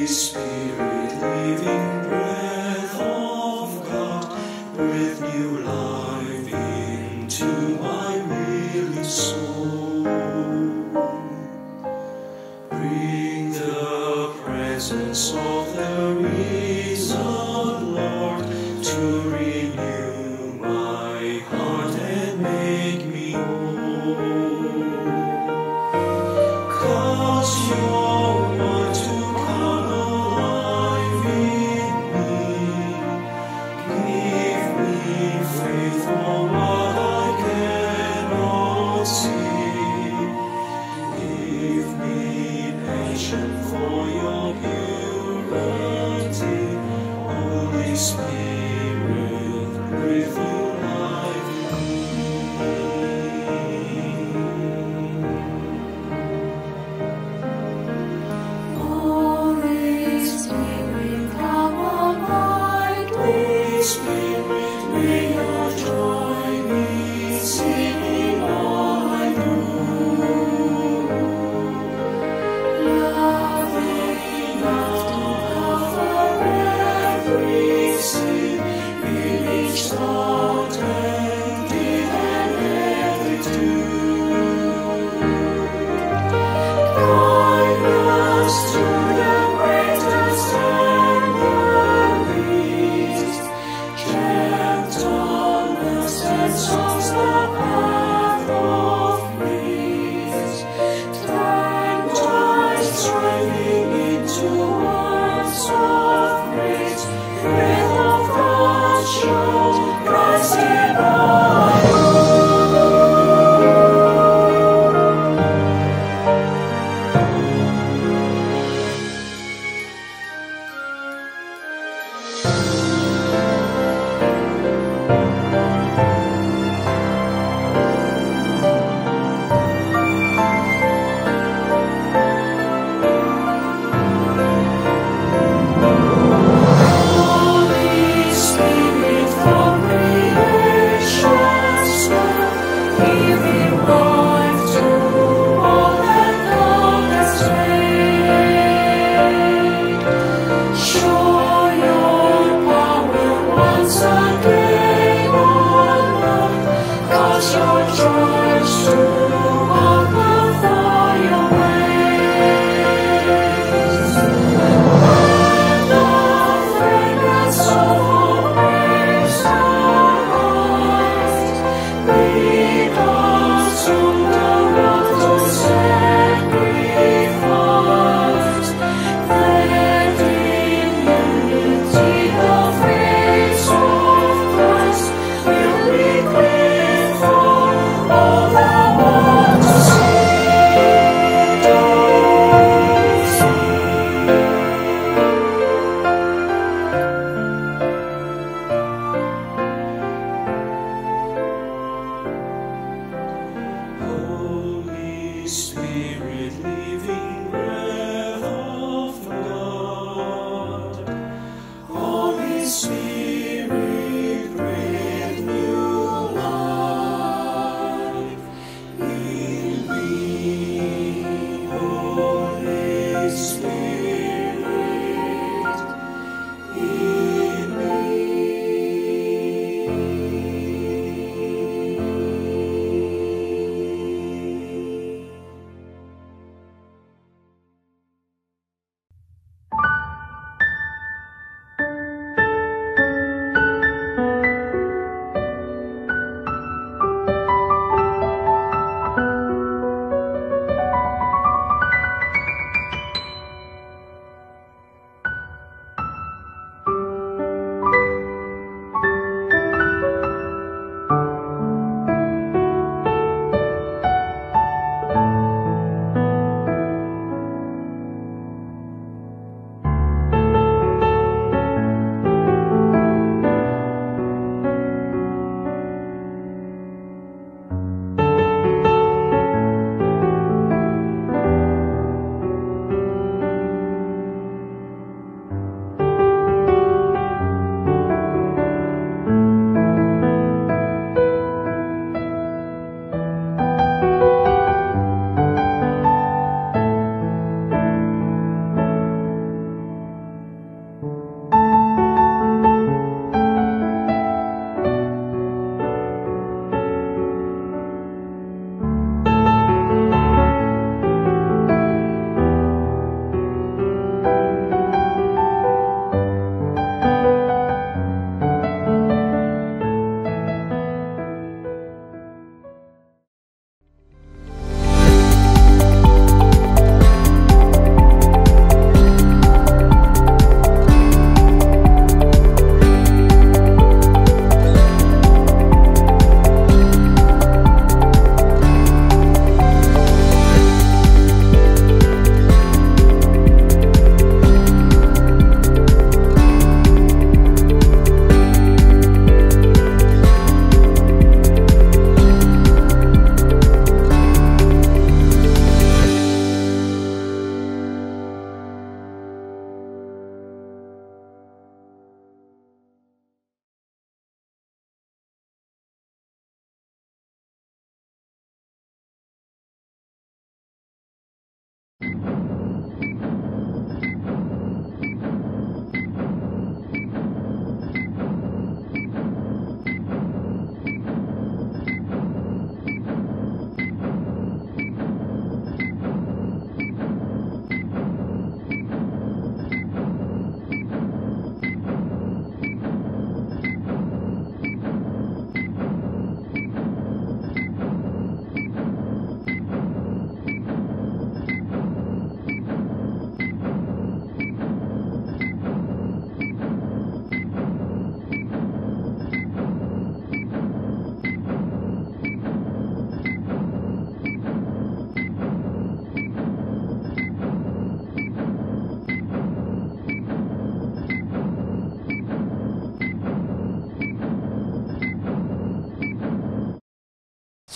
Spirit, living breath of God, breathe new life into my weary soul. Bring the presence of the risen Lord to renew my heart and make me whole. 'Cause you're one to come alive in me. Give me faith for what I cannot see. Give me patience for your purity. Holy Spirit, breathe new life in Holy Spirit, come alive, Holy Spirit, may your joy be seen in all I do. Love enough to cover every sin, in each thought and deed and every tune. Guide us to the greatest and the least. Gentleness and songs the path of peace. Turn joy striving into words of praise. Breath of God, show Christ in all. Holy Spirit, from creation's start, giving life to all that God has made. Show your power once again on earth, 'cause your church to walk before your ways. When the fragrance of our praise arise, lead us on the road to sacrifice. That in unity the face of Christ will be clear for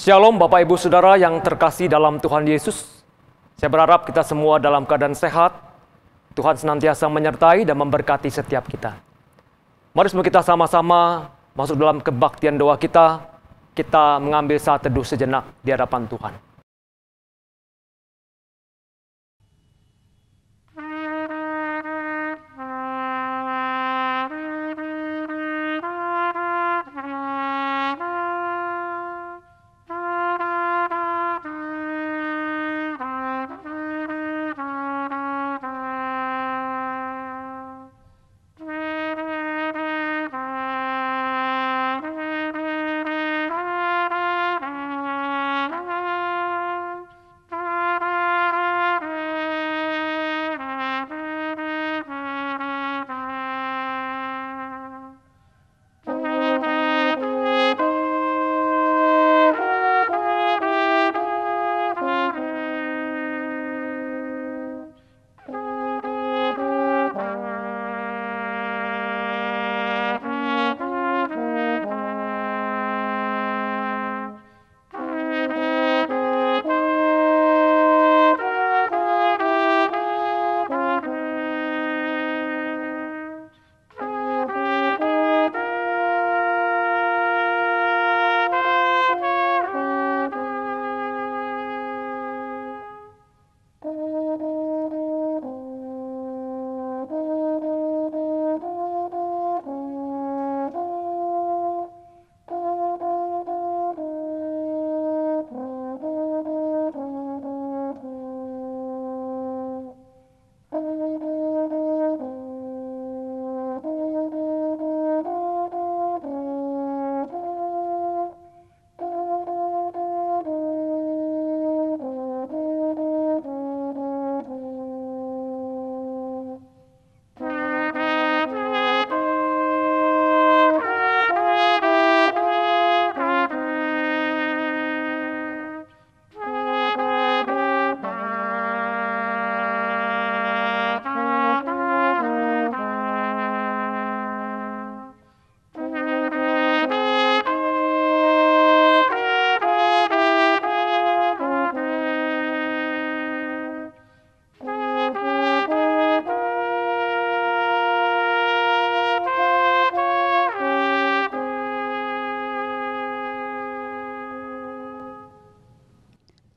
Shalom Bapak Ibu Saudara yang terkasih dalam Tuhan Yesus. Saya berharap kita semua dalam keadaan sehat. Tuhan senantiasa menyertai dan memberkati setiap kita. Mari semua kita sama-sama masuk dalam kebaktian doa kita. Kita mengambil saat teduh sejenak di hadapan Tuhan.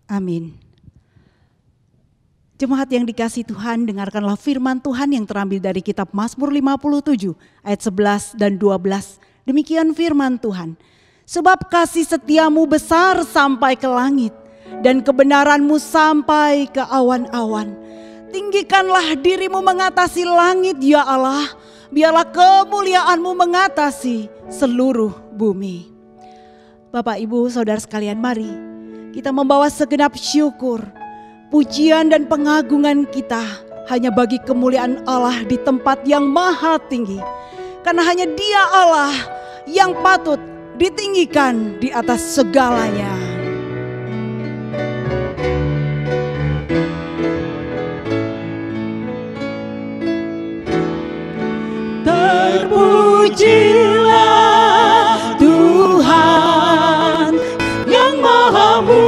Amin. Jemaat yang dikasihi Tuhan, dengarkanlah firman Tuhan yang terambil dari kitab Mazmur 57 ayat 11 dan 12. Demikian firman Tuhan. Sebab kasih setiamu besar sampai ke langit dan kebenaranmu sampai ke awan-awan. Tinggikanlah dirimu mengatasi langit ya Allah, biarlah kemuliaanmu mengatasi seluruh bumi. Bapak, Ibu, Saudara sekalian, mari kita membawa segenap syukur, pujian dan pengagungan kita hanya bagi kemuliaan Allah di tempat yang maha tinggi. Karena hanya Dia Allah yang patut ditinggikan di atas segalanya. Terpujilah Tuhan yang maha mulia,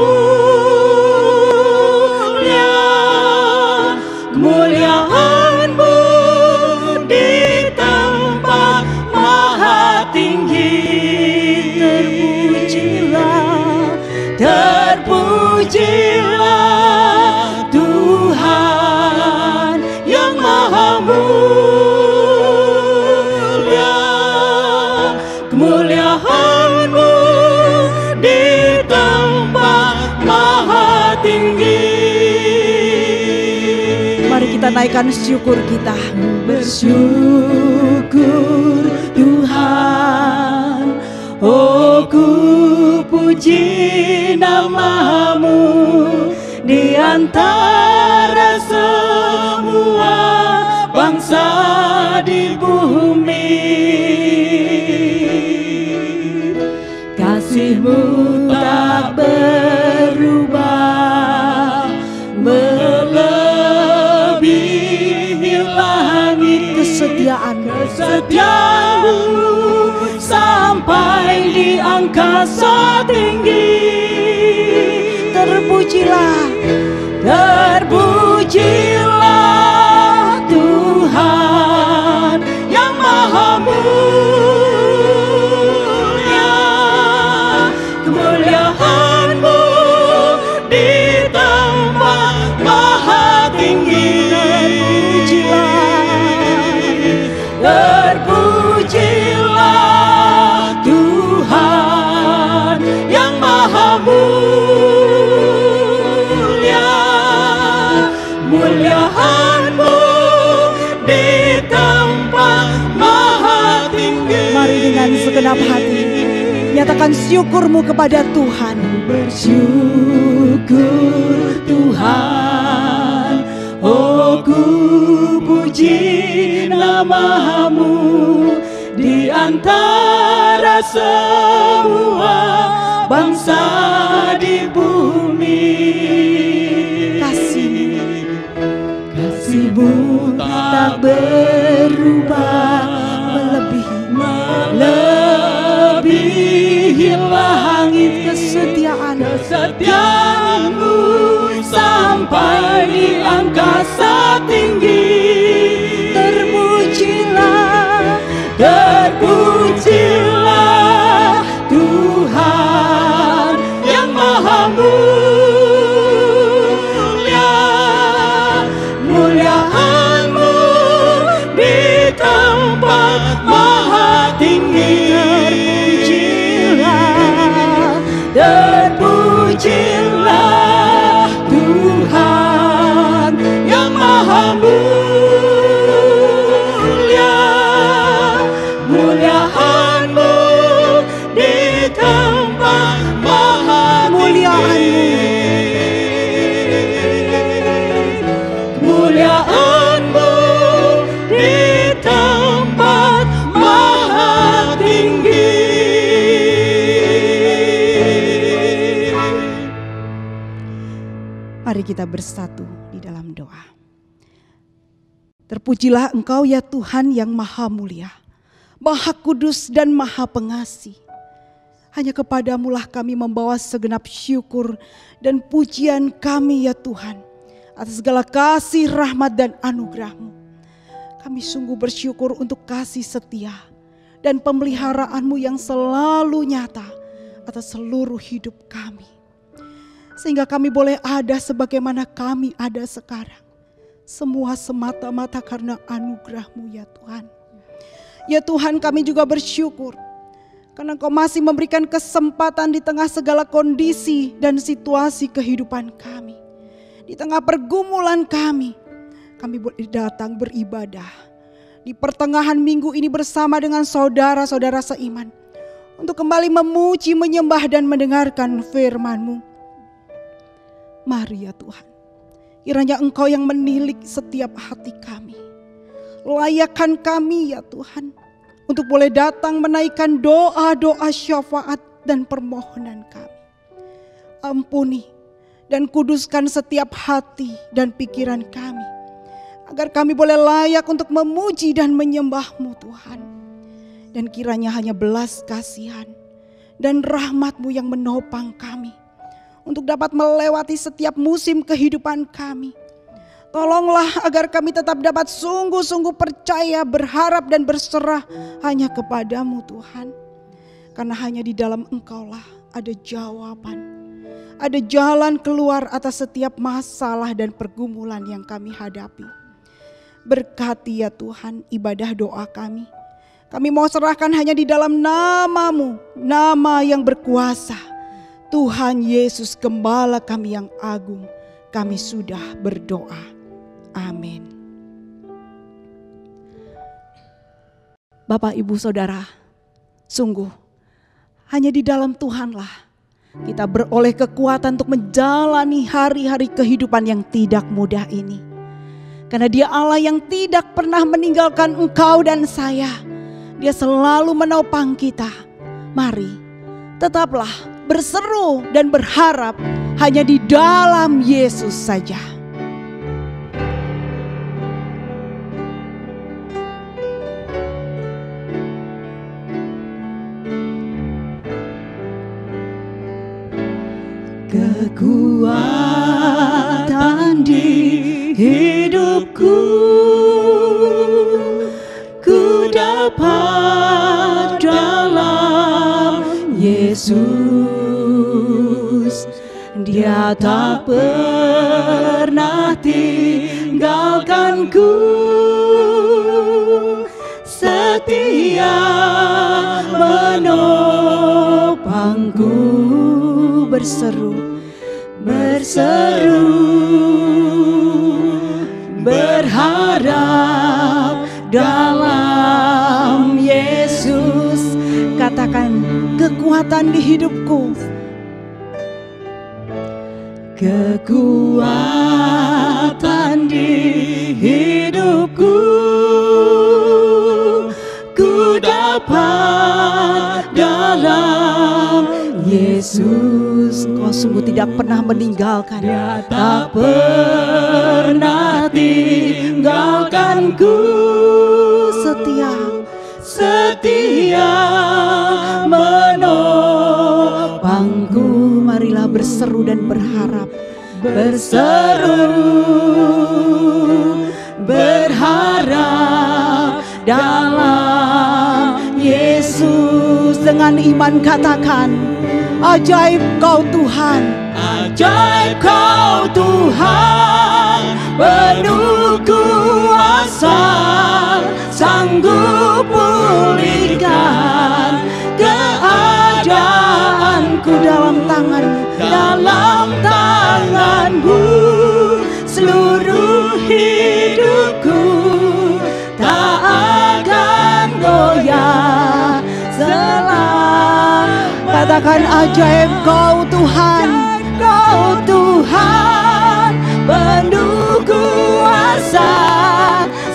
kemuliaan-Mu di tempat maha tinggi. Terpujilah Tuhan yang maha mulia, kemuliaan-Mu di tempat maha tinggi. Mari kita naikkan syukur kita. Bersyukur Tuhan, oh ku puji nama-Mu di antara semua bangsa di bumi. Kasih-Mu tak berubah, melebihi langit. Kesetiaan-Mu sampai di angkasa tinggi. terpujilah, terpujilah Tuhan yang Maha Mulia. Kemuliaan-Mu di tempat Maha Tinggi. Terpujilah Tuhan yang Maha Mulia. Muliaan-Mu di tempat Maha Tinggi. Mari dengan segenap hati nyatakan syukur-Mu kepada Tuhan. Bersyukur Tuhan, oh ku puji nama-Mu di antara semua bangsa di bumi. Kasih-Mu tak berubah, melebihi langit. Kesetiaan-Mu sampai di angkasa tinggi. Terpujilah Tuhan yang Maha Mulia. Muliaan-Mu di tempat Maha Tinggi. Terpujilah Tuhan yang Maha Mulia. Muliaan-Mu di tempat Maha Tinggi. Kemuliaan-Mu di tempat Maha Tinggi. Mari kita bersatu di dalam doa. Terpujilah Engkau ya Tuhan yang Maha Mulia, Maha Kudus dan Maha Pengasih. Hanya kepadamu lah kami membawa segenap syukur dan pujian kami ya Tuhan, atas segala kasih, rahmat dan anugerah-Mu. Kami sungguh bersyukur untuk kasih setia dan pemeliharaan-Mu yang selalu nyata atas seluruh hidup kami. Sehingga kami boleh ada sebagaimana kami ada sekarang. Semua semata-mata karena anugerah-Mu ya Tuhan. Ya Tuhan, kami juga bersyukur karena Engkau masih memberikan kesempatan di tengah segala kondisi dan situasi kehidupan kami. Di tengah pergumulan kami boleh datang beribadah di pertengahan minggu ini bersama dengan saudara-saudara seiman untuk kembali memuji, menyembah dan mendengarkan firman-Mu. Mari ya Tuhan, kiranya Engkau yang menilik setiap hati kami. Layakkan kami ya Tuhan untuk boleh datang menaikkan doa-doa syafaat dan permohonan kami. Ampuni dan kuduskan setiap hati dan pikiran kami, agar kami boleh layak untuk memuji dan menyembah-Mu Tuhan. Dan kiranya hanya belas kasihan dan rahmat-Mu yang menopang kami untuk dapat melewati setiap musim kehidupan kami. Tolonglah agar kami tetap dapat sungguh-sungguh percaya, berharap dan berserah hanya kepadamu Tuhan. Karena hanya di dalam Engkaulah ada jawaban, ada jalan keluar atas setiap masalah dan pergumulan yang kami hadapi. Berkati ya Tuhan ibadah doa kami. Kami mau serahkan hanya di dalam nama-Mu, nama yang berkuasa. Tuhan Yesus Gembala kami yang agung, kami sudah berdoa. Amin. Bapak, Ibu, Saudara, sungguh hanya di dalam Tuhanlah kita beroleh kekuatan untuk menjalani hari-hari kehidupan yang tidak mudah ini. Karena Dia Allah yang tidak pernah meninggalkan engkau dan saya. Dia selalu menopang kita. Mari tetaplah berseru dan berharap hanya di dalam Yesus saja. kekuatan di hidupku, ku dapat dalam Yesus. Dia tak pernah tinggalkanku, setia menopangku. Berseru, berharap dalam Yesus. Katakan, kekuatan di hidupku, kekuatan di hidupku, ku dapat dalam Yesus. Kau sungguh tidak pernah meninggalkan, Dia tak pernah tinggalkanku, setia menopangku. Marilah berseru dan berharap, berharap dalam Yesus. Dengan iman katakan, ajaib Kau Tuhan, ajaib Kau Tuhan, penuh kuasa, sanggup pulihkan keadaanku. Dalam tangan-Mu seluruh hidupku tak akan goyah. Katakan, ajaib Kau Tuhan, Kau Tuhan, penuh kuasa,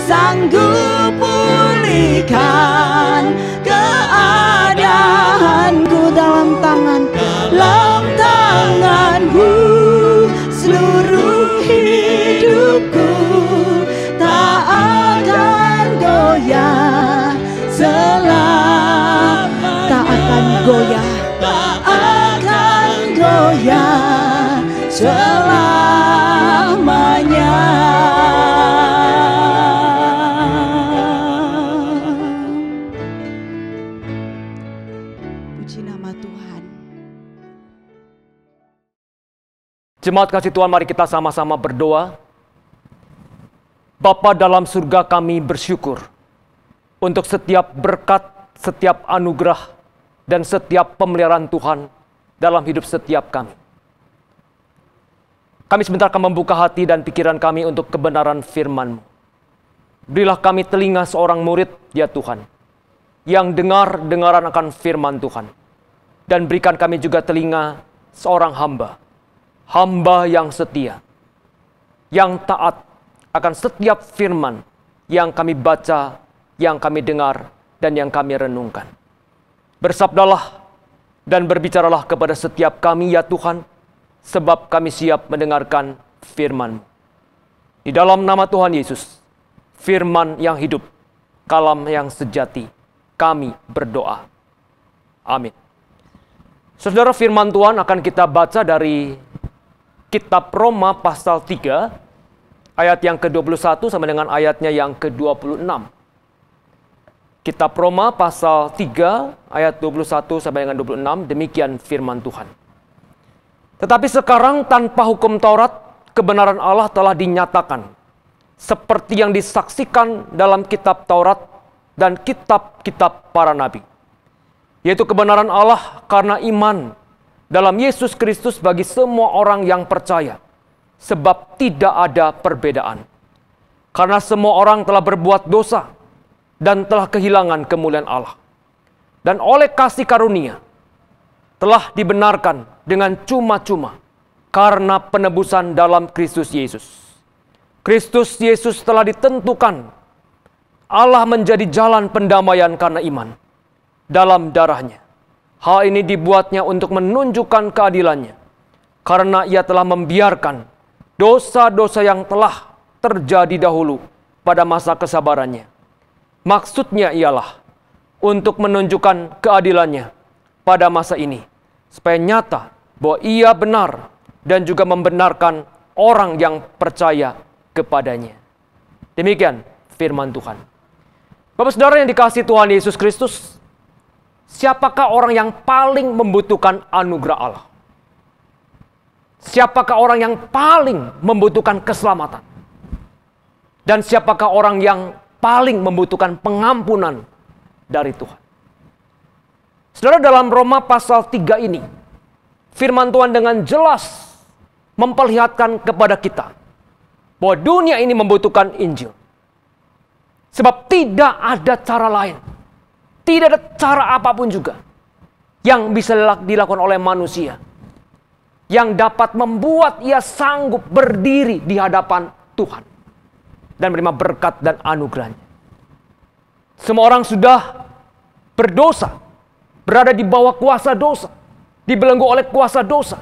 sanggup pulihkan keadaanku. Dalam tangan-Mu seluruh hidupku tak akan goyah. Tak akan goyah, tak akan goyah selamanya. Puji nama Tuhan. Jemaat kasih Tuhan, mari kita sama-sama berdoa. Bapa dalam surga, kami bersyukur untuk setiap berkat, setiap anugerah, dan setiap pemeliharaan Tuhan dalam hidup setiap kami. Kami sebentar akan membuka hati dan pikiran kami untuk kebenaran firman-Mu. Berilah kami telinga seorang murid, ya Tuhan, yang dengar-dengaran akan firman Tuhan. Dan berikan kami juga telinga seorang hamba yang setia, yang taat akan setiap firman yang kami baca, yang kami dengar, dan yang kami renungkan. Bersabdalah dan berbicaralah kepada setiap kami, ya Tuhan, sebab kami siap mendengarkan firman-Mu. Di dalam nama Tuhan Yesus, firman yang hidup, kalam yang sejati, kami berdoa. Amin. Saudara, firman Tuhan akan kita baca dari Kitab Roma pasal 3, ayat yang ke-21 sampai dengan ayatnya yang ke-26. Kitab Roma pasal 3 ayat 21 sampai dengan 26, demikian firman Tuhan. Tetapi sekarang tanpa hukum Taurat, kebenaran Allah telah dinyatakan, seperti yang disaksikan dalam kitab Taurat dan kitab-kitab para nabi. Yaitu kebenaran Allah karena iman dalam Yesus Kristus bagi semua orang yang percaya. Sebab tidak ada perbedaan. Karena semua orang telah berbuat dosa dan telah kehilangan kemuliaan Allah. Dan oleh kasih karunia telah dibenarkan dengan cuma-cuma karena penebusan dalam Kristus Yesus. Kristus Yesus telah ditentukan Allah menjadi jalan pendamaian karena iman dalam darahnya. Hal ini dibuatnya untuk menunjukkan keadilannya, karena ia telah membiarkan dosa-dosa yang telah terjadi dahulu pada masa kesabarannya. Maksudnya ialah untuk menunjukkan keadilannya pada masa ini, supaya nyata bahwa Ia benar dan juga membenarkan orang yang percaya kepadanya. Demikian firman Tuhan. Bapak Saudara yang dikasihi Tuhan Yesus Kristus, siapakah orang yang paling membutuhkan anugerah Allah? Siapakah orang yang paling membutuhkan keselamatan? Dan siapakah orang yang paling membutuhkan pengampunan dari Tuhan? Saudara, dalam Roma pasal 3 ini, firman Tuhan dengan jelas memperlihatkan kepada kita bahwa dunia ini membutuhkan Injil. Sebab tidak ada cara lain, tidak ada cara apapun juga yang bisa dilakukan oleh manusia yang dapat membuat ia sanggup berdiri di hadapan Tuhan dan menerima berkat dan anugerahnya. Semua orang sudah berdosa, berada di bawah kuasa dosa, dibelenggu oleh kuasa dosa,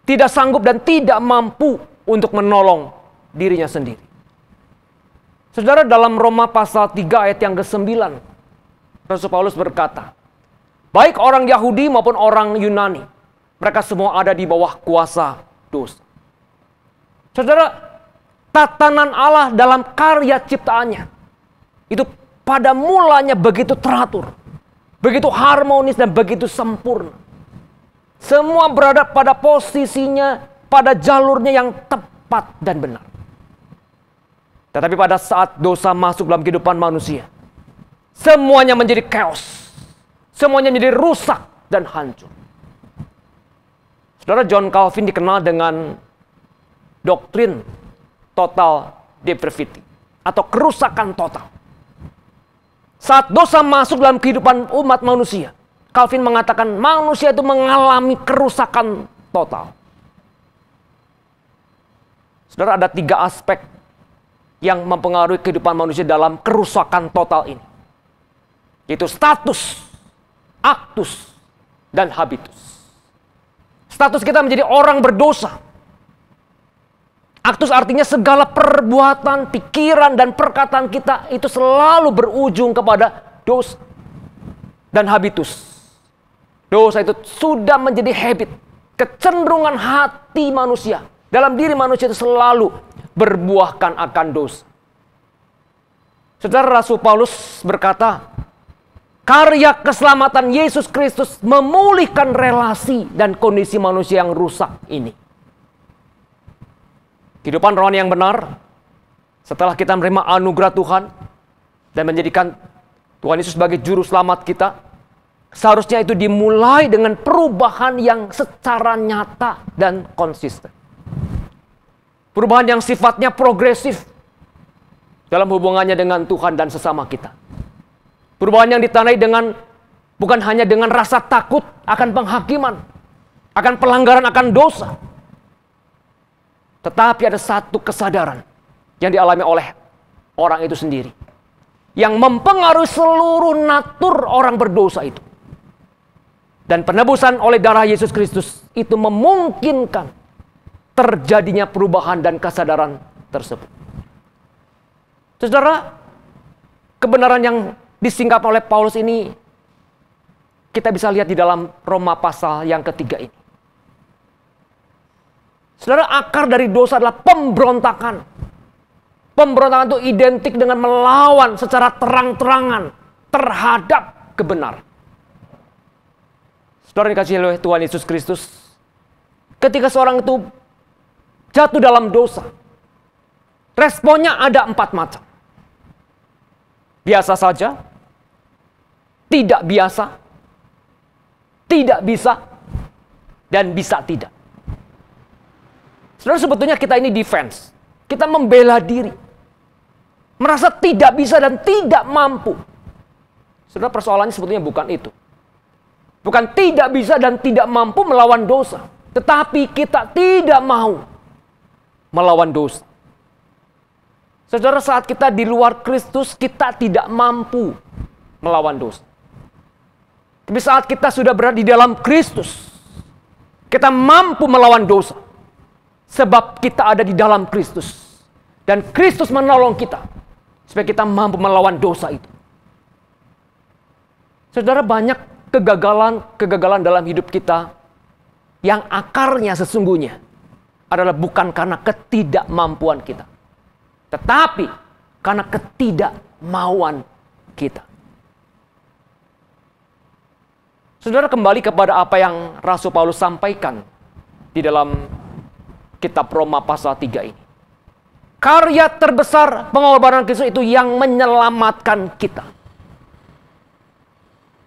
tidak sanggup dan tidak mampu untuk menolong dirinya sendiri. Saudara, dalam Roma pasal 3 ayat yang ke-9, Rasul Paulus berkata, baik orang Yahudi maupun orang Yunani, mereka semua ada di bawah kuasa dosa. Saudara, tatanan Allah dalam karya ciptaannya itu pada mulanya begitu teratur, begitu harmonis dan begitu sempurna. Semua berada pada posisinya, pada jalurnya yang tepat dan benar. Tetapi pada saat dosa masuk dalam kehidupan manusia, semuanya menjadi chaos, semuanya menjadi rusak dan hancur. Saudara, John Calvin dikenal dengan doktrin total depravity atau kerusakan total. Saat dosa masuk dalam kehidupan umat manusia, Calvin mengatakan manusia itu mengalami kerusakan total. Saudara, ada 3 aspek yang mempengaruhi kehidupan manusia dalam kerusakan total ini, yaitu status, aktus, dan habitus. Status kita menjadi orang berdosa. Aktus artinya segala perbuatan, pikiran, dan perkataan kita itu selalu berujung kepada dosa. Dan habitus, dosa itu sudah menjadi habit, kecenderungan hati manusia. Dalam diri manusia itu selalu berbuahkan akan dosa. Saudara, Rasul Paulus berkata, karya keselamatan Yesus Kristus memulihkan relasi dan kondisi manusia yang rusak ini. Kehidupan rohani yang benar, setelah kita menerima anugerah Tuhan dan menjadikan Tuhan Yesus sebagai juru selamat kita, seharusnya itu dimulai dengan perubahan yang secara nyata dan konsisten. Perubahan yang sifatnya progresif dalam hubungannya dengan Tuhan dan sesama kita. Perubahan yang ditandai dengan bukan hanya dengan rasa takut akan penghakiman, akan pelanggaran, akan dosa. Tetapi ada satu kesadaran yang dialami oleh orang itu sendiri, yang mempengaruhi seluruh natur orang berdosa itu. Dan penebusan oleh darah Yesus Kristus itu memungkinkan terjadinya perubahan dan kesadaran tersebut. Saudara, kebenaran yang disingkap oleh Paulus ini kita bisa lihat di dalam Roma pasal yang ketiga ini. Saudara, akar dari dosa adalah pemberontakan. Pemberontakan itu identik dengan melawan secara terang-terangan terhadap kebenaran. Saudara dikasihi oleh Tuhan Yesus Kristus, ketika seorang itu jatuh dalam dosa, responnya ada 4 macam. Biasa saja, tidak biasa, tidak bisa, dan bisa tidak. Saudara, sebetulnya kita ini defense. Kita membela diri. Merasa tidak bisa dan tidak mampu. Saudara, persoalannya sebetulnya bukan itu. Bukan tidak bisa dan tidak mampu melawan dosa. Tetapi kita tidak mau melawan dosa. Saudara, saat kita di luar Kristus, kita tidak mampu melawan dosa. Tapi saat kita sudah berada di dalam Kristus, kita mampu melawan dosa. Sebab kita ada di dalam Kristus. Dan Kristus menolong kita supaya kita mampu melawan dosa itu. Saudara, banyak kegagalan dalam hidup kita yang akarnya sesungguhnya adalah bukan karena ketidakmampuan kita, tetapi karena ketidakmauan kita. Saudara, kembali kepada apa yang Rasul Paulus sampaikan di dalam kitab Roma pasal 3 ini. Karya terbesar pengorbanan Kristus itu yang menyelamatkan kita.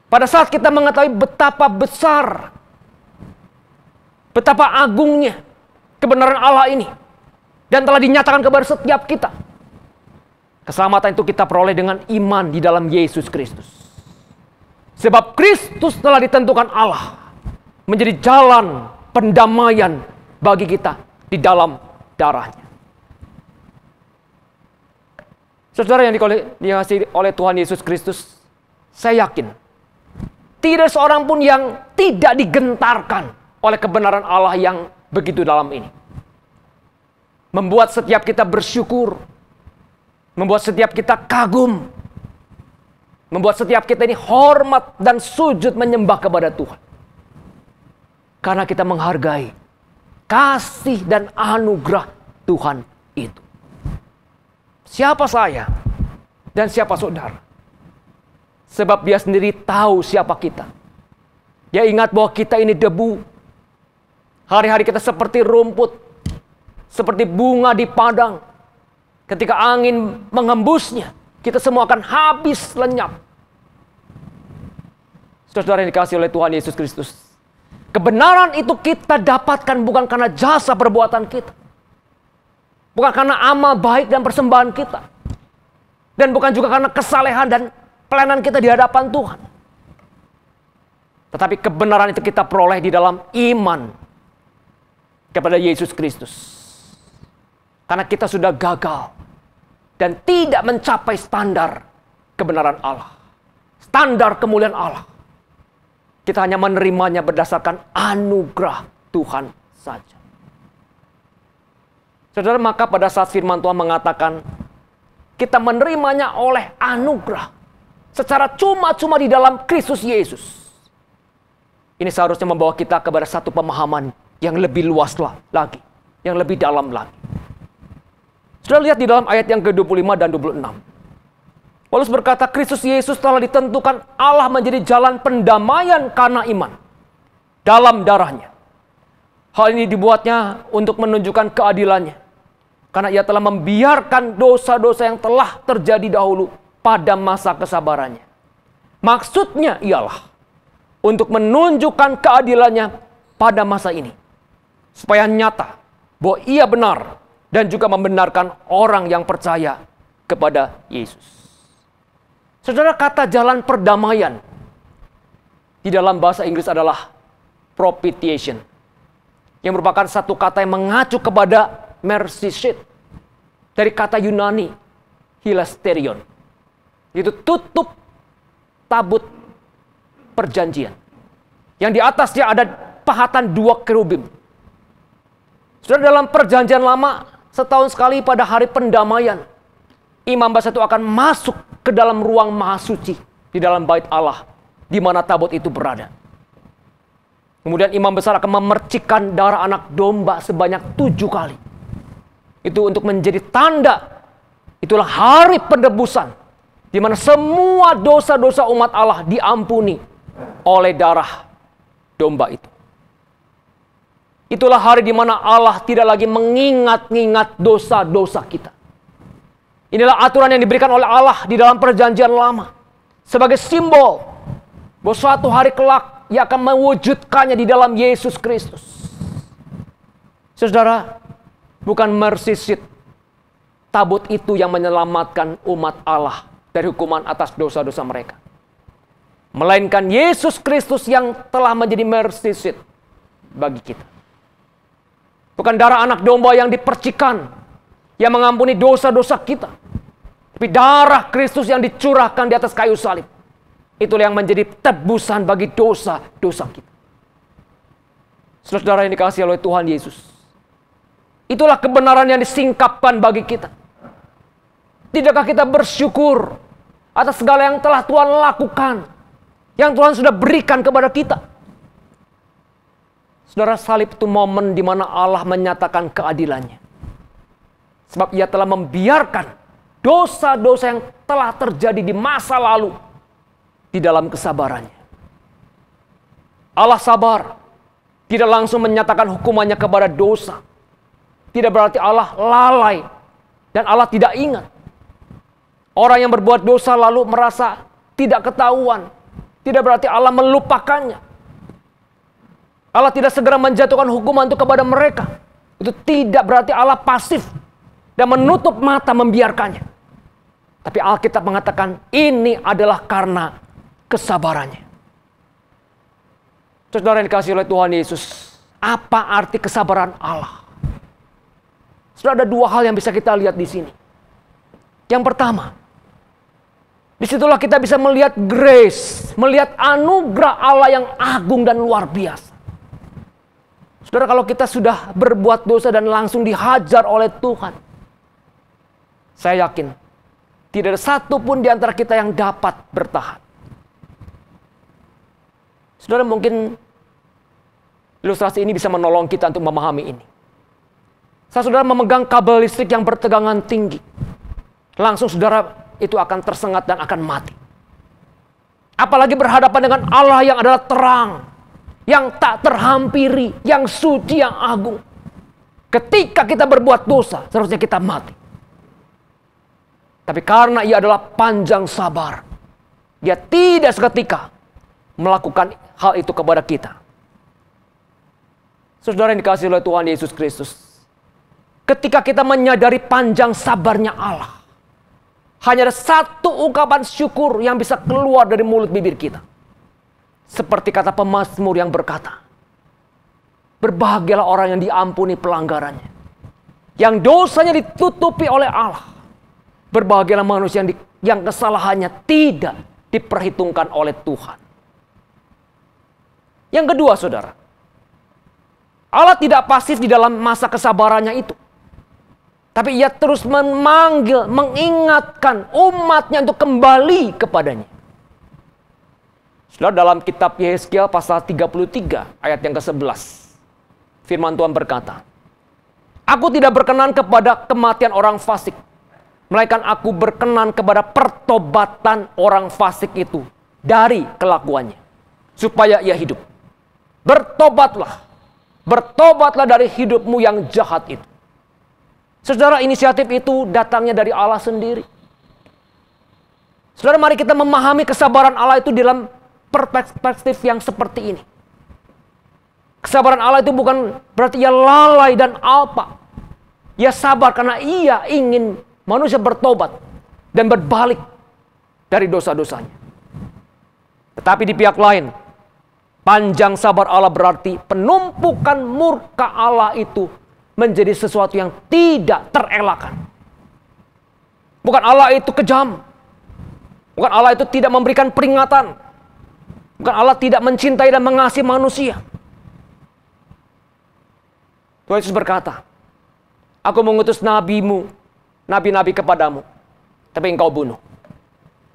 Pada saat kita mengetahui betapa besar, betapa agungnya kebenaran Allah ini, dan telah dinyatakan kepada setiap kita, keselamatan itu kita peroleh dengan iman di dalam Yesus Kristus. Sebab Kristus telah ditentukan Allah menjadi jalan pendamaian bagi kita di dalam darahnya. Saudara yang dikasihi oleh Tuhan Yesus Kristus, saya yakin tidak seorang pun yang tidak digentarkan oleh kebenaran Allah yang begitu dalam ini. Membuat setiap kita bersyukur, membuat setiap kita kagum, membuat setiap kita ini hormat dan sujud menyembah kepada Tuhan. Karena kita menghargai kasih dan anugerah Tuhan itu. Siapa saya dan siapa saudara? Sebab Dia sendiri tahu siapa kita. Dia ingat bahwa kita ini debu. Hari-hari kita seperti rumput, seperti bunga di padang. Ketika angin menghembusnya, kita semua akan habis lenyap. Saudara yang dikasihi oleh Tuhan Yesus Kristus, kebenaran itu kita dapatkan bukan karena jasa perbuatan kita, bukan karena amal baik dan persembahan kita, dan bukan juga karena kesalehan dan pelayanan kita di hadapan Tuhan. Tetapi kebenaran itu kita peroleh di dalam iman kepada Yesus Kristus. Karena kita sudah gagal dan tidak mencapai standar kebenaran Allah, standar kemuliaan Allah. Kita hanya menerimanya berdasarkan anugerah Tuhan saja. Saudara, maka pada saat firman Tuhan mengatakan kita menerimanya oleh anugerah secara cuma-cuma di dalam Kristus Yesus, ini seharusnya membawa kita kepada satu pemahaman yang lebih luas lagi, yang lebih dalam lagi. Sudah lihat di dalam ayat yang ke-25 dan 26. Paulus berkata, Kristus Yesus telah ditentukan Allah menjadi jalan pendamaian karena iman dalam darahnya. Hal ini dibuatnya untuk menunjukkan keadilannya, karena Ia telah membiarkan dosa-dosa yang telah terjadi dahulu pada masa kesabarannya. Maksudnya ialah untuk menunjukkan keadilannya pada masa ini, supaya nyata bahwa Ia benar dan juga membenarkan orang yang percaya kepada Yesus. Saudara, kata jalan perdamaian di dalam bahasa Inggris adalah propitiation, yang merupakan satu kata yang mengacu kepada mercy seat dari kata Yunani hilasterion, yaitu tutup tabut perjanjian, yang di atasnya ada pahatan 2 kerubim. Saudara, dalam perjanjian lama, setahun sekali pada hari pendamaian, imam besar itu akan masuk ke dalam ruang maha suci di dalam bait Allah, di mana tabut itu berada. Kemudian imam besar akan memercikkan darah anak domba sebanyak 7 kali. Itu untuk menjadi tanda, itulah hari penebusan, di mana semua dosa-dosa umat Allah diampuni oleh darah domba itu. Itulah hari di mana Allah tidak lagi mengingat-ingat dosa-dosa kita. Inilah aturan yang diberikan oleh Allah di dalam perjanjian lama, sebagai simbol bahwa suatu hari kelak Ia akan mewujudkannya di dalam Yesus Kristus. Saudara, bukan mercy seat tabut itu yang menyelamatkan umat Allah dari hukuman atas dosa-dosa mereka, melainkan Yesus Kristus yang telah menjadi mercy seat bagi kita. Bukan darah anak domba yang dipercikan yang mengampuni dosa-dosa kita, tapi darah Kristus yang dicurahkan di atas kayu salib. Itulah yang menjadi tebusan bagi dosa-dosa kita. Saudara yang dikasihi oleh Tuhan Yesus, itulah kebenaran yang disingkapkan bagi kita. Tidakkah kita bersyukur atas segala yang telah Tuhan lakukan, yang Tuhan sudah berikan kepada kita? Saudara, salib itu momen di mana Allah menyatakan keadilannya. Sebab ia telah membiarkan dosa-dosa yang telah terjadi di masa lalu di dalam kesabarannya. Allah sabar, tidak langsung menyatakan hukumannya kepada dosa. Tidak berarti Allah lalai dan Allah tidak ingat. Orang yang berbuat dosa lalu merasa tidak ketahuan. Tidak berarti Allah melupakannya. Allah tidak segera menjatuhkan hukuman itu kepada mereka. Itu tidak berarti Allah pasif dan menutup mata membiarkannya. Tapi Alkitab mengatakan ini adalah karena kesabarannya. Saudara yang dikasihi oleh Tuhan Yesus, apa arti kesabaran Allah? Sudah ada dua hal yang bisa kita lihat di sini. Yang pertama, disitulah kita bisa melihat grace, melihat anugerah Allah yang agung dan luar biasa. Saudara, kalau kita sudah berbuat dosa dan langsung dihajar oleh Tuhan, saya yakin tidak ada satupun di antara kita yang dapat bertahan. Saudara, mungkin ilustrasi ini bisa menolong kita untuk memahami ini. Saat saudara memegang kabel listrik yang bertegangan tinggi, langsung saudara itu akan tersengat dan akan mati. Apalagi berhadapan dengan Allah yang adalah terang, yang tak terhampiri, yang suci, yang agung. Ketika kita berbuat dosa, seharusnya kita mati. Tapi karena ia adalah panjang sabar, dia tidak seketika melakukan hal itu kepada kita. Saudara yang dikasihi oleh Tuhan Yesus Kristus, ketika kita menyadari panjang sabarnya Allah, hanya ada satu ungkapan syukur yang bisa keluar dari mulut bibir kita. Seperti kata pemazmur yang berkata, berbahagialah orang yang diampuni pelanggarannya, yang dosanya ditutupi oleh Allah. Berbahagialah manusia yang kesalahannya tidak diperhitungkan oleh Tuhan. Yang kedua, saudara, Allah tidak pasif di dalam masa kesabarannya itu. Tapi ia terus memanggil, mengingatkan umatnya untuk kembali kepadanya. Saudara, dalam kitab Yehezkiel pasal 33 ayat yang ke-11. Firman Tuhan berkata, aku tidak berkenan kepada kematian orang fasik, melainkan aku berkenan kepada pertobatan orang fasik itu dari kelakuannya, supaya ia hidup. Bertobatlah, bertobatlah dari hidupmu yang jahat itu. Saudara, inisiatif itu datangnya dari Allah sendiri. Saudara, mari kita memahami kesabaran Allah itu dalam perspektif yang seperti ini. Kesabaran Allah itu bukan berarti ia lalai dan alpa. Ia sabar karena ia ingin manusia bertobat dan berbalik dari dosa-dosanya. Tetapi di pihak lain, panjang sabar Allah berarti penumpukan murka Allah itu menjadi sesuatu yang tidak terelakkan. Bukan Allah itu kejam. Bukan Allah itu tidak memberikan peringatan. Bukan Allah tidak mencintai dan mengasihi manusia. Tuhan Yesus berkata, aku mengutus nabimu, nabi-nabi kepadamu, tapi engkau bunuh.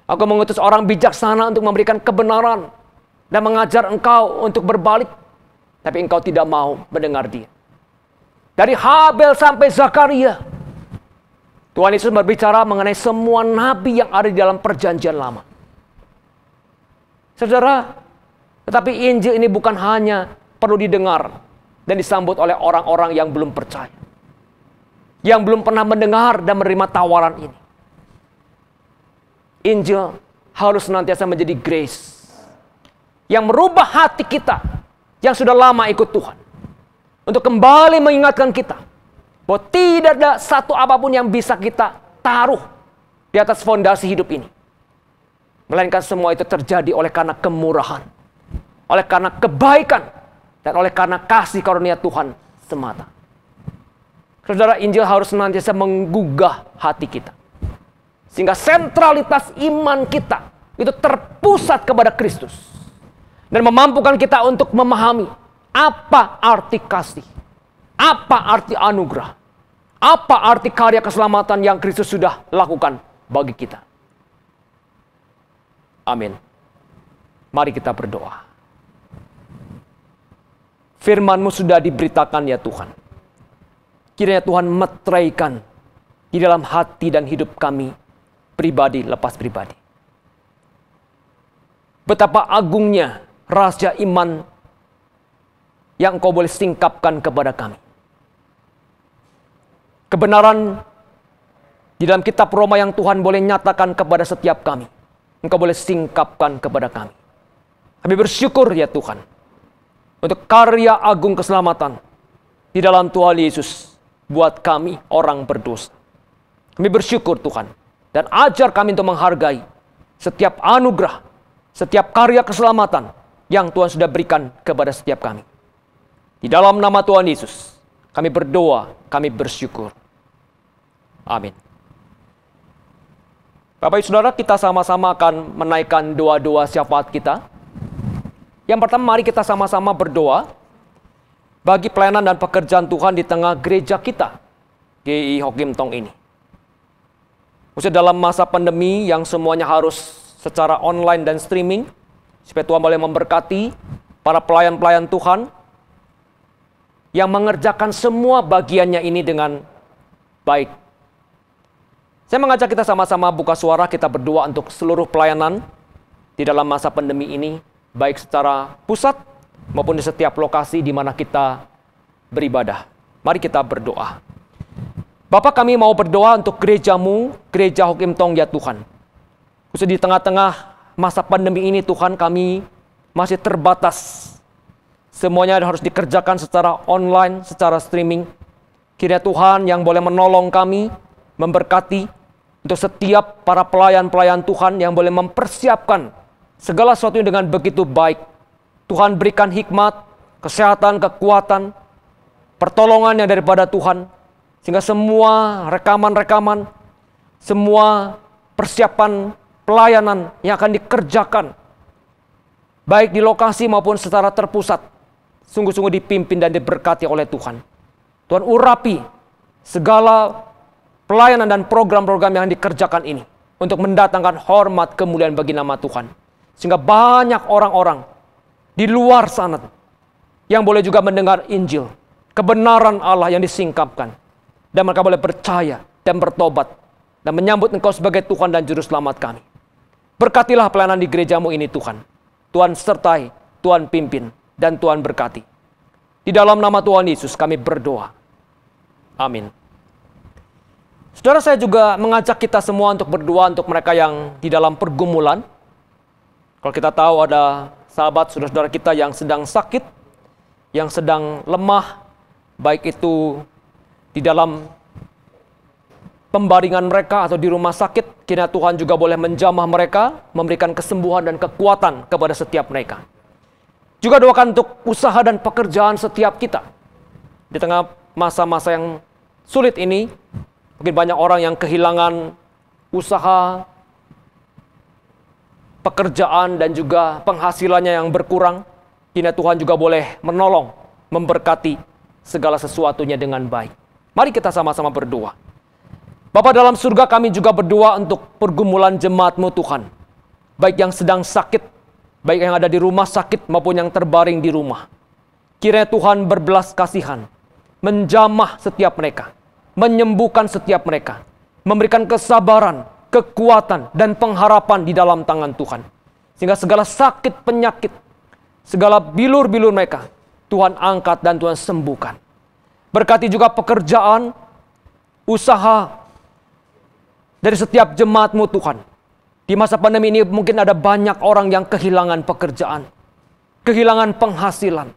Aku mengutus orang bijaksana untuk memberikan kebenaran dan mengajar engkau untuk berbalik, tapi engkau tidak mau mendengar dia. Dari Habel sampai Zakaria, Tuhan Yesus berbicara mengenai semua nabi yang ada di dalam perjanjian lama. Saudara, tetapi Injil ini bukan hanya perlu didengar dan disambut oleh orang-orang yang belum percaya, yang belum pernah mendengar dan menerima tawaran ini. Injil harus senantiasa menjadi grace yang merubah hati kita yang sudah lama ikut Tuhan, untuk kembali mengingatkan kita bahwa tidak ada satu apapun yang bisa kita taruh di atas fondasi hidup ini, melainkan semua itu terjadi oleh karena kemurahan, oleh karena kebaikan, dan oleh karena kasih karunia Tuhan semata. Saudara, Injil harus senantiasa menggugah hati kita, sehingga sentralitas iman kita itu terpusat kepada Kristus, dan memampukan kita untuk memahami apa arti kasih, apa arti anugerah, apa arti karya keselamatan yang Kristus sudah lakukan bagi kita. Amin. Mari kita berdoa. Firman-Mu sudah diberitakan ya Tuhan. Kiranya Tuhan meteraikan di dalam hati dan hidup kami, pribadi lepas pribadi. Betapa agungnya rahasia iman yang Engkau boleh singkapkan kepada kami. Kebenaran di dalam kitab Roma yang Tuhan boleh nyatakan kepada setiap kami, Engkau boleh singkapkan kepada kami. Kami bersyukur ya Tuhan, untuk karya agung keselamatan di dalam Tuhan Yesus buat kami orang berdosa. Kami bersyukur Tuhan, dan ajar kami untuk menghargai setiap anugerah, setiap karya keselamatan yang Tuhan sudah berikan kepada setiap kami. Di dalam nama Tuhan Yesus, kami berdoa, kami bersyukur. Amin. Bapak Ibu Saudara, kita sama-sama akan menaikkan doa-doa syafaat kita. Yang pertama, mari kita sama-sama berdoa bagi pelayanan dan pekerjaan Tuhan di tengah gereja kita, GI Hokim Tong ini. Khususnya dalam masa pandemi yang semuanya harus secara online dan streaming, supaya Tuhan boleh memberkati para pelayan-pelayan Tuhan yang mengerjakan semua bagiannya ini dengan baik. Saya mengajak kita sama-sama buka suara, kita berdoa untuk seluruh pelayanan di dalam masa pandemi ini, baik secara pusat maupun di setiap lokasi di mana kita beribadah. Mari kita berdoa. Bapa, kami mau berdoa untuk gereja-Mu, Gereja Hokim Tong ya Tuhan. Khususnya di tengah-tengah masa pandemi ini Tuhan, kami masih terbatas. Semuanya harus dikerjakan secara online, secara streaming. Kiranya Tuhan yang boleh menolong kami, memberkati untuk setiap para pelayan-pelayan Tuhan yang boleh mempersiapkan segala sesuatu dengan begitu baik. Tuhan berikan hikmat, kesehatan, kekuatan, pertolongan yang daripada Tuhan. Sehingga semua rekaman-rekaman, semua persiapan pelayanan yang akan dikerjakan, baik di lokasi maupun secara terpusat, sungguh-sungguh dipimpin dan diberkati oleh Tuhan. Tuhan urapi segala pelayanan dan program-program yang dikerjakan ini untuk mendatangkan hormat kemuliaan bagi nama Tuhan. Sehingga banyak orang-orang di luar sana yang boleh juga mendengar Injil, kebenaran Allah yang disingkapkan, dan mereka boleh percaya dan bertobat dan menyambut Engkau sebagai Tuhan dan Juru Selamat kami. Berkatilah pelayanan di gereja-Mu ini Tuhan. Tuhan sertai, Tuhan pimpin, dan Tuhan berkati. Di dalam nama Tuhan Yesus kami berdoa. Amin. Saudara, saya juga mengajak kita semua untuk berdoa untuk mereka yang di dalam pergumulan. Kalau kita tahu ada sahabat saudara-saudara kita yang sedang sakit, yang sedang lemah, baik itu di dalam pembaringan mereka atau di rumah sakit, kiranya Tuhan juga boleh menjamah mereka, memberikan kesembuhan dan kekuatan kepada setiap mereka. Juga doakan untuk usaha dan pekerjaan setiap kita. Di tengah masa-masa yang sulit ini, mungkin banyak orang yang kehilangan usaha, pekerjaan, dan juga penghasilannya yang berkurang. Kiranya Tuhan juga boleh menolong, memberkati segala sesuatunya dengan baik. Mari kita sama-sama berdoa. Bapa dalam surga, kami juga berdoa untuk pergumulan jemaat-Mu Tuhan. Baik yang sedang sakit, baik yang ada di rumah sakit maupun yang terbaring di rumah. Kiranya Tuhan berbelas kasihan, menjamah setiap mereka, menyembuhkan setiap mereka, memberikan kesabaran, kekuatan, dan pengharapan di dalam tangan Tuhan. Sehingga segala sakit penyakit, segala bilur-bilur mereka, Tuhan angkat dan Tuhan sembuhkan. Berkati juga pekerjaan, usaha dari setiap jemaat-Mu Tuhan. Di masa pandemi ini mungkin ada banyak orang yang kehilangan pekerjaan, kehilangan penghasilan.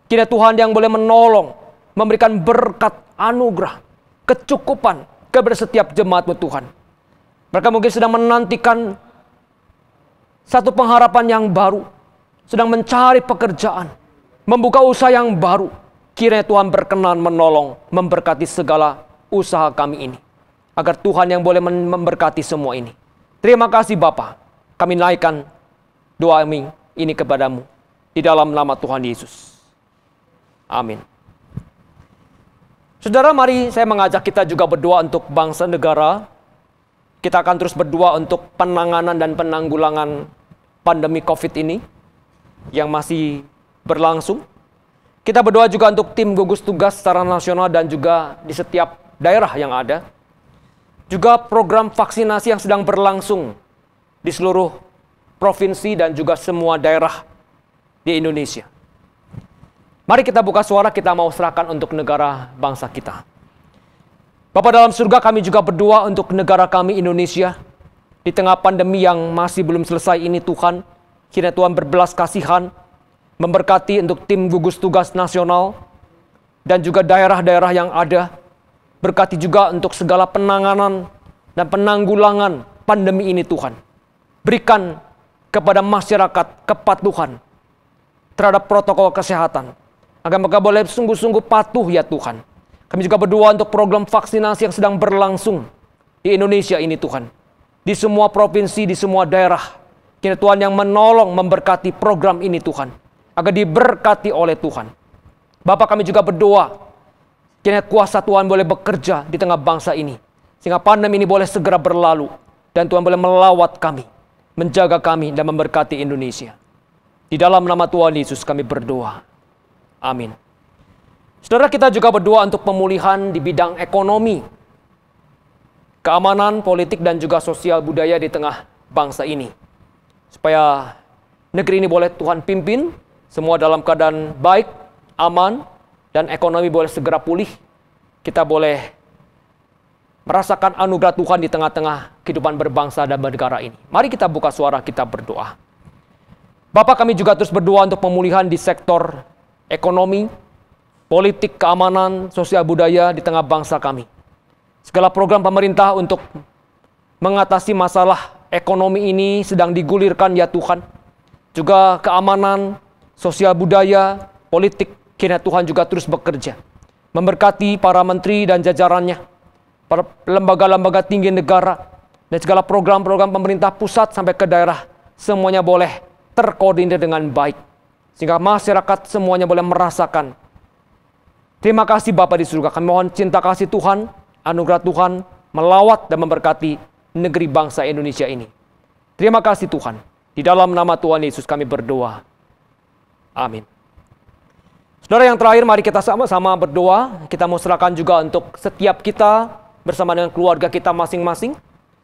Kiranya Tuhan yang boleh menolong, memberikan berkat, anugerah, kecukupan kepada setiap jemaat-Mu Tuhan. Mereka mungkin sedang menantikan satu pengharapan yang baru, sedang mencari pekerjaan, membuka usaha yang baru. Kiranya Tuhan berkenan menolong, memberkati segala usaha kami ini, agar Tuhan yang boleh memberkati semua ini. Terima kasih Bapa, kami naikkan doa kami ini kepadamu, di dalam nama Tuhan Yesus. Amin. Saudara, mari saya mengajak kita juga berdoa untuk bangsa negara. Kita akan terus berdoa untuk penanganan dan penanggulangan pandemi COVID ini yang masih berlangsung. Kita berdoa juga untuk tim gugus tugas secara nasional dan juga di setiap daerah yang ada. Juga program vaksinasi yang sedang berlangsung di seluruh provinsi dan juga semua daerah di Indonesia. Mari kita buka suara, kita mau serahkan untuk negara bangsa kita. Bapa dalam surga, kami juga berdoa untuk negara kami Indonesia. Di tengah pandemi yang masih belum selesai ini Tuhan, kiranya Tuhan berbelas kasihan, memberkati untuk tim gugus tugas nasional dan juga daerah-daerah yang ada. Berkati juga untuk segala penanganan dan penanggulangan pandemi ini Tuhan. Berikan kepada masyarakat kepatuhan terhadap protokol kesehatan, agar mereka boleh sungguh-sungguh patuh ya Tuhan. Kami juga berdoa untuk program vaksinasi yang sedang berlangsung di Indonesia ini Tuhan. Di semua provinsi, di semua daerah. Kiranya Tuhan yang menolong memberkati program ini Tuhan, agar diberkati oleh Tuhan. Bapa, kami juga berdoa, kiranya kuasa Tuhan boleh bekerja di tengah bangsa ini, sehingga pandemi ini boleh segera berlalu, dan Tuhan boleh melawat kami, menjaga kami, dan memberkati Indonesia. Di dalam nama Tuhan Yesus kami berdoa. Amin. Saudara, kita juga berdoa untuk pemulihan di bidang ekonomi, keamanan, politik, dan juga sosial budaya di tengah bangsa ini. Supaya negeri ini boleh Tuhan pimpin, semua dalam keadaan baik, aman, dan ekonomi boleh segera pulih. Kita boleh merasakan anugerah Tuhan di tengah-tengah kehidupan berbangsa dan bernegara ini. Mari kita buka suara, kita berdoa. Bapa, kami juga terus berdoa untuk pemulihan di sektor ekonomi, politik, keamanan, sosial budaya di tengah bangsa kami. Segala program pemerintah untuk mengatasi masalah ekonomi ini sedang digulirkan ya Tuhan. Juga keamanan, sosial budaya, politik, kiranya Tuhan juga terus bekerja. Memberkati para menteri dan jajarannya, para lembaga-lembaga tinggi negara, dan segala program-program pemerintah pusat sampai ke daerah, semuanya boleh terkoordinir dengan baik. Sehingga masyarakat semuanya boleh merasakan. Terima kasih Bapa di surga, kami mohon cinta kasih Tuhan, anugerah Tuhan, melawat dan memberkati negeri bangsa Indonesia ini. Terima kasih Tuhan. Di dalam nama Tuhan Yesus kami berdoa. Amin. Saudara, yang terakhir, mari kita sama-sama berdoa. Kita mau serahkan juga untuk setiap kita bersama dengan keluarga kita masing-masing,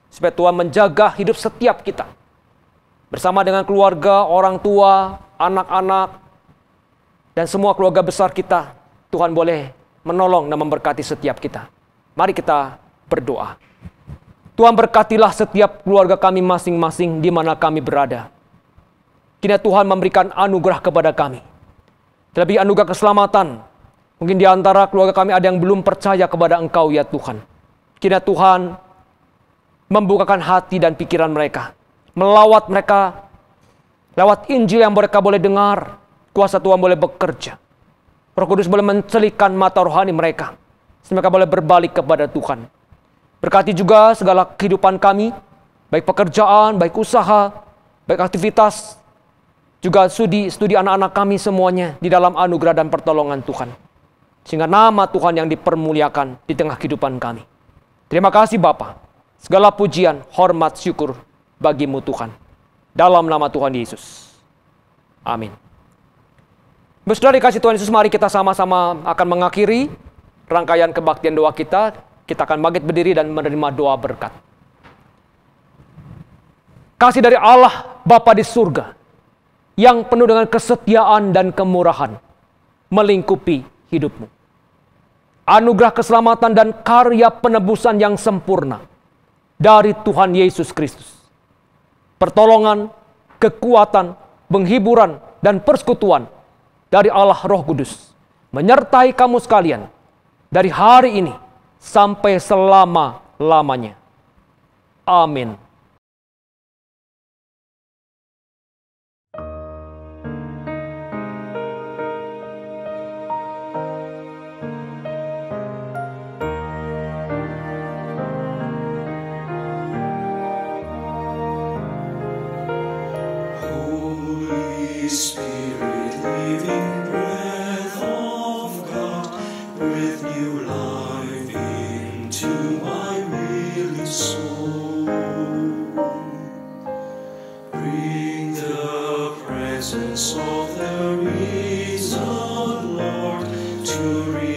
supaya Tuhan menjaga hidup setiap kita. Bersama dengan keluarga, orang tua, anak-anak, dan semua keluarga besar kita, Tuhan boleh menolong dan memberkati setiap kita. Mari kita berdoa. Tuhan, berkatilah setiap keluarga kami masing-masing di mana kami berada. Kiranya Tuhan memberikan anugerah kepada kami. Terlebih anugerah keselamatan. Mungkin di antara keluarga kami ada yang belum percaya kepada Engkau ya Tuhan. Kiranya Tuhan membukakan hati dan pikiran mereka. Melawat mereka lewat Injil yang mereka boleh dengar. Kuasa Tuhan boleh bekerja. Roh Kudus boleh mencelikkan mata rohani mereka. Sehingga mereka boleh berbalik kepada Tuhan. Berkati juga segala kehidupan kami, baik pekerjaan, baik usaha, baik aktivitas, juga studi anak-anak kami semuanya di dalam anugerah dan pertolongan Tuhan. Sehingga nama Tuhan yang dipermuliakan di tengah kehidupan kami. Terima kasih Bapa. Segala pujian, hormat, syukur bagimu Tuhan. Dalam nama Tuhan Yesus. Amin. Saudara dikasih Tuhan Yesus, mari kita sama-sama akan mengakhiri rangkaian kebaktian doa kita. Kita akan bangkit berdiri dan menerima doa berkat. Kasih dari Allah Bapa di surga, yang penuh dengan kesetiaan dan kemurahan, melingkupi hidupmu. Anugerah keselamatan dan karya penebusan yang sempurna dari Tuhan Yesus Kristus. Pertolongan, kekuatan, penghiburan, dan persekutuan dari Allah Roh Kudus menyertai kamu sekalian dari hari ini sampai selama-lamanya. Amin. Holy Spirit, living breath of God, breathe new life into my weary soul. to